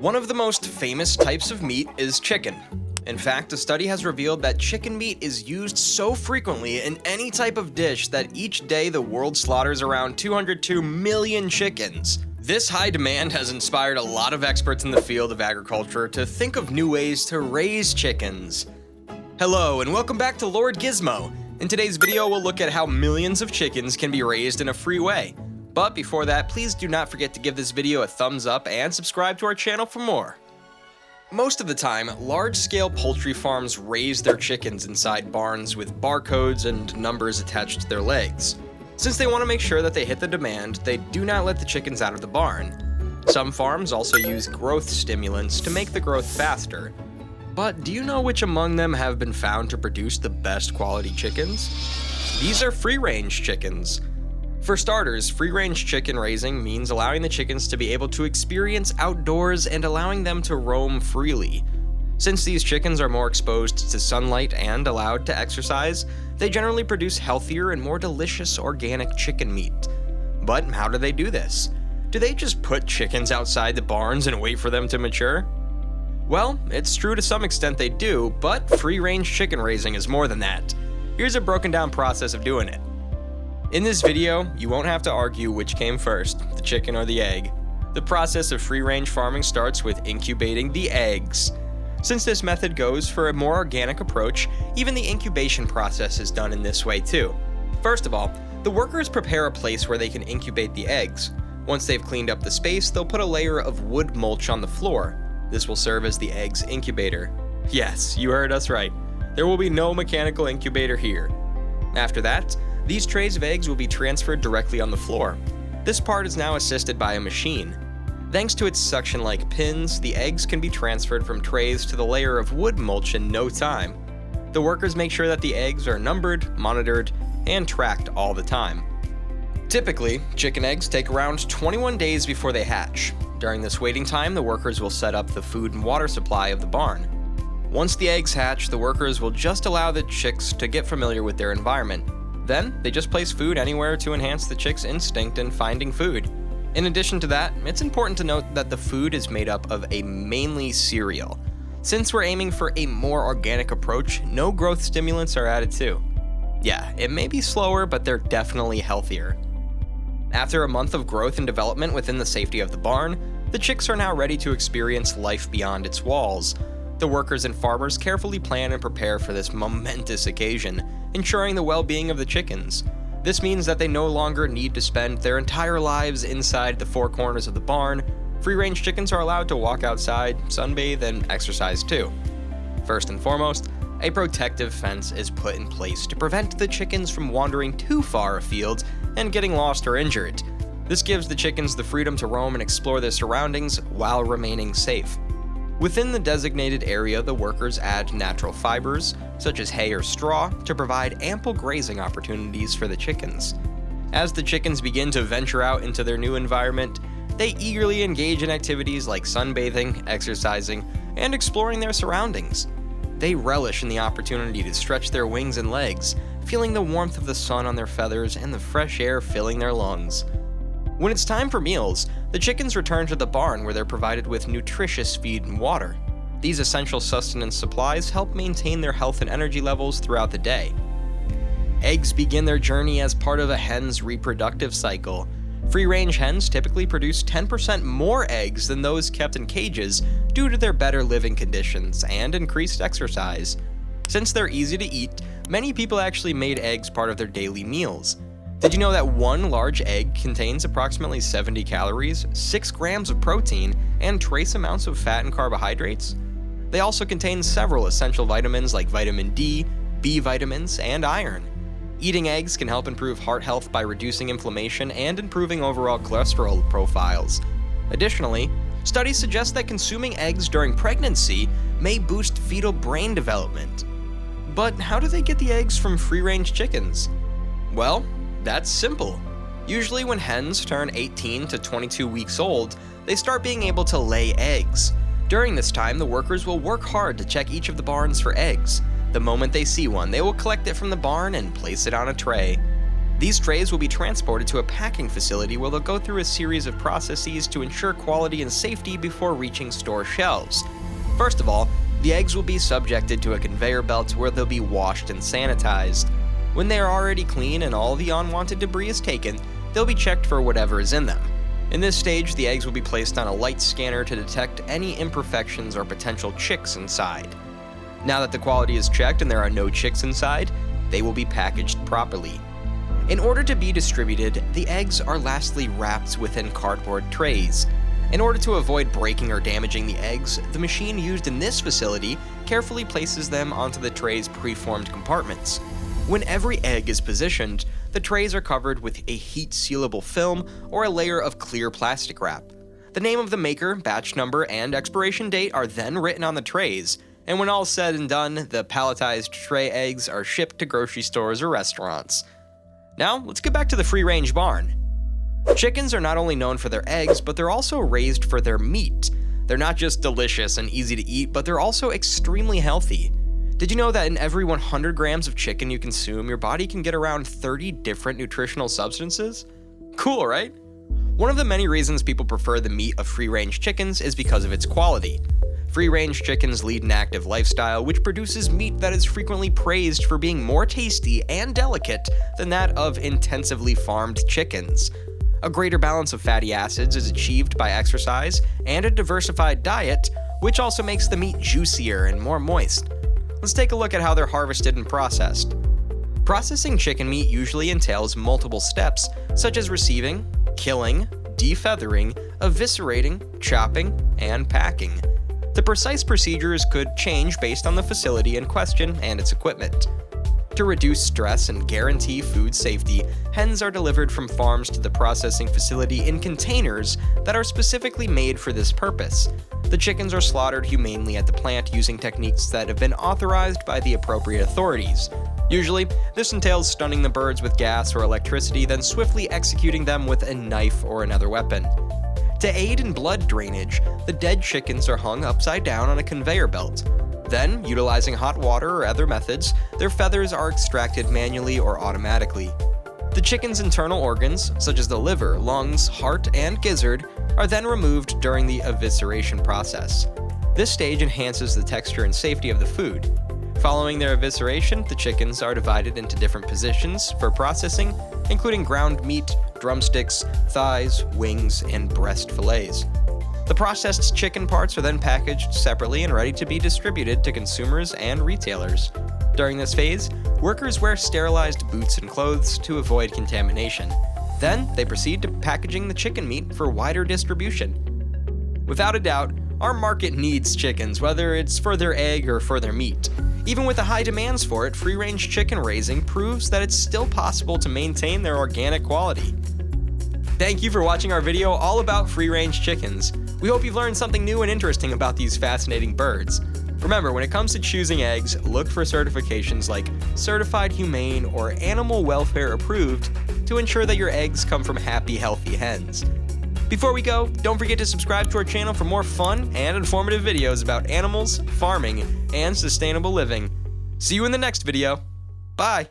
One of the most famous types of meat is chicken. In fact, a study has revealed that chicken meat is used so frequently in any type of dish that each day the world slaughters around 202 million chickens. This high demand has inspired a lot of experts in the field of agriculture to think of new ways to raise chickens. Hello, and welcome back to Lord Gizmo. In today's video, we'll look at how millions of chickens can be raised in a free way. But before that, please do not forget to give this video a thumbs up and subscribe to our channel for more. Most of the time, large-scale poultry farms raise their chickens inside barns with barcodes and numbers attached to their legs. Since they want to make sure that they hit the demand, they do not let the chickens out of the barn. Some farms also use growth stimulants to make the growth faster. But do you know which among them have been found to produce the best quality chickens? These are free-range chickens. For starters, free-range chicken raising means allowing the chickens to be able to experience outdoors and allowing them to roam freely. Since these chickens are more exposed to sunlight and allowed to exercise, they generally produce healthier and more delicious organic chicken meat. But how do they do this? Do they just put chickens outside the barns and wait for them to mature? Well, it's true to some extent they do, but free-range chicken raising is more than that. Here's a broken down process of doing it. In this video, you won't have to argue which came first, the chicken or the egg. The process of free-range farming starts with incubating the eggs. Since this method goes for a more organic approach, even the incubation process is done in this way too. First of all, the workers prepare a place where they can incubate the eggs. Once they've cleaned up the space, they'll put a layer of wood mulch on the floor. This will serve as the egg's incubator. Yes, you heard us right. There will be no mechanical incubator here. After that, these trays of eggs will be transferred directly on the floor. This part is now assisted by a machine. Thanks to its suction-like pins, the eggs can be transferred from trays to the layer of wood mulch in no time. The workers make sure that the eggs are numbered, monitored, and tracked all the time. Typically, chicken eggs take around 21 days before they hatch. During this waiting time, the workers will set up the food and water supply of the barn. Once the eggs hatch, the workers will just allow the chicks to get familiar with their environment. Then, they just place food anywhere to enhance the chicks' instinct in finding food. In addition to that, it's important to note that the food is made up of a mainly cereal. Since we're aiming for a more organic approach, no growth stimulants are added too. Yeah, it may be slower, but they're definitely healthier. After a month of growth and development within the safety of the barn, the chicks are now ready to experience life beyond its walls. The workers and farmers carefully plan and prepare for this momentous occasion, ensuring the well-being of the chickens. This means that they no longer need to spend their entire lives inside the four corners of the barn. Free-range chickens are allowed to walk outside, sunbathe, and exercise too. First and foremost, a protective fence is put in place to prevent the chickens from wandering too far afield and getting lost or injured. This gives the chickens the freedom to roam and explore their surroundings while remaining safe. Within the designated area, the workers add natural fibers, such as hay or straw, to provide ample grazing opportunities for the chickens. As the chickens begin to venture out into their new environment, they eagerly engage in activities like sunbathing, exercising, and exploring their surroundings. They relish in the opportunity to stretch their wings and legs, feeling the warmth of the sun on their feathers and the fresh air filling their lungs. When it's time for meals, the chickens return to the barn where they're provided with nutritious feed and water. These essential sustenance supplies help maintain their health and energy levels throughout the day. Eggs begin their journey as part of a hen's reproductive cycle. Free-range hens typically produce 10% more eggs than those kept in cages due to their better living conditions and increased exercise. Since they're easy to eat, many people actually made eggs part of their daily meals. Did you know that one large egg contains approximately 70 calories, 6 grams of protein, and trace amounts of fat and carbohydrates? They also contain several essential vitamins like vitamin D, B vitamins, and iron. Eating eggs can help improve heart health by reducing inflammation and improving overall cholesterol profiles. Additionally, studies suggest that consuming eggs during pregnancy may boost fetal brain development. But how do they get the eggs from free-range chickens? Well, that's simple. Usually when hens turn 18 to 22 weeks old, they start being able to lay eggs. During this time, the workers will work hard to check each of the barns for eggs. The moment they see one, they will collect it from the barn and place it on a tray. These trays will be transported to a packing facility where they'll go through a series of processes to ensure quality and safety before reaching store shelves. First of all, the eggs will be subjected to a conveyor belt where they'll be washed and sanitized. When they are already clean and all the unwanted debris is taken, they'll be checked for whatever is in them. In this stage, the eggs will be placed on a light scanner to detect any imperfections or potential chicks inside. Now that the quality is checked and there are no chicks inside, they will be packaged properly. In order to be distributed, the eggs are lastly wrapped within cardboard trays. In order to avoid breaking or damaging the eggs, the machine used in this facility carefully places them onto the tray's preformed compartments. When every egg is positioned, the trays are covered with a heat-sealable film or a layer of clear plastic wrap. The name of the maker, batch number, and expiration date are then written on the trays, and when all said and done, the palletized tray eggs are shipped to grocery stores or restaurants. Now, let's get back to the free-range barn. Chickens are not only known for their eggs, but they're also raised for their meat. They're not just delicious and easy to eat, but they're also extremely healthy. Did you know that in every 100 grams of chicken you consume, your body can get around 30 different nutritional substances? Cool, right? One of the many reasons people prefer the meat of free-range chickens is because of its quality. Free-range chickens lead an active lifestyle, which produces meat that is frequently praised for being more tasty and delicate than that of intensively farmed chickens. A greater balance of fatty acids is achieved by exercise and a diversified diet, which also makes the meat juicier and more moist. Let's take a look at how they're harvested and processed. Processing chicken meat usually entails multiple steps, such as receiving, killing, defeathering, eviscerating, chopping, and packing. The precise procedures could change based on the facility in question and its equipment. To reduce stress and guarantee food safety, hens are delivered from farms to the processing facility in containers that are specifically made for this purpose. The chickens are slaughtered humanely at the plant using techniques that have been authorized by the appropriate authorities. Usually, this entails stunning the birds with gas or electricity, then swiftly executing them with a knife or another weapon. To aid in blood drainage, the dead chickens are hung upside down on a conveyor belt. Then, utilizing hot water or other methods, their feathers are extracted manually or automatically. The chicken's internal organs, such as the liver, lungs, heart, and gizzard, are then removed during the evisceration process. This stage enhances the texture and safety of the food. Following their evisceration, the chickens are divided into different positions for processing, including ground meat, drumsticks, thighs, wings, and breast fillets. The processed chicken parts are then packaged separately and ready to be distributed to consumers and retailers. During this phase, workers wear sterilized boots and clothes to avoid contamination. Then, they proceed to packaging the chicken meat for wider distribution. Without a doubt, our market needs chickens, whether it's for their egg or for their meat. Even with the high demands for it, free-range chicken raising proves that it's still possible to maintain their organic quality. Thank you for watching our video all about free-range chickens. We hope you've learned something new and interesting about these fascinating birds. Remember, when it comes to choosing eggs, look for certifications like Certified Humane or Animal Welfare Approved to ensure that your eggs come from happy, healthy hens. Before we go, don't forget to subscribe to our channel for more fun and informative videos about animals, farming, and sustainable living. See you in the next video. Bye!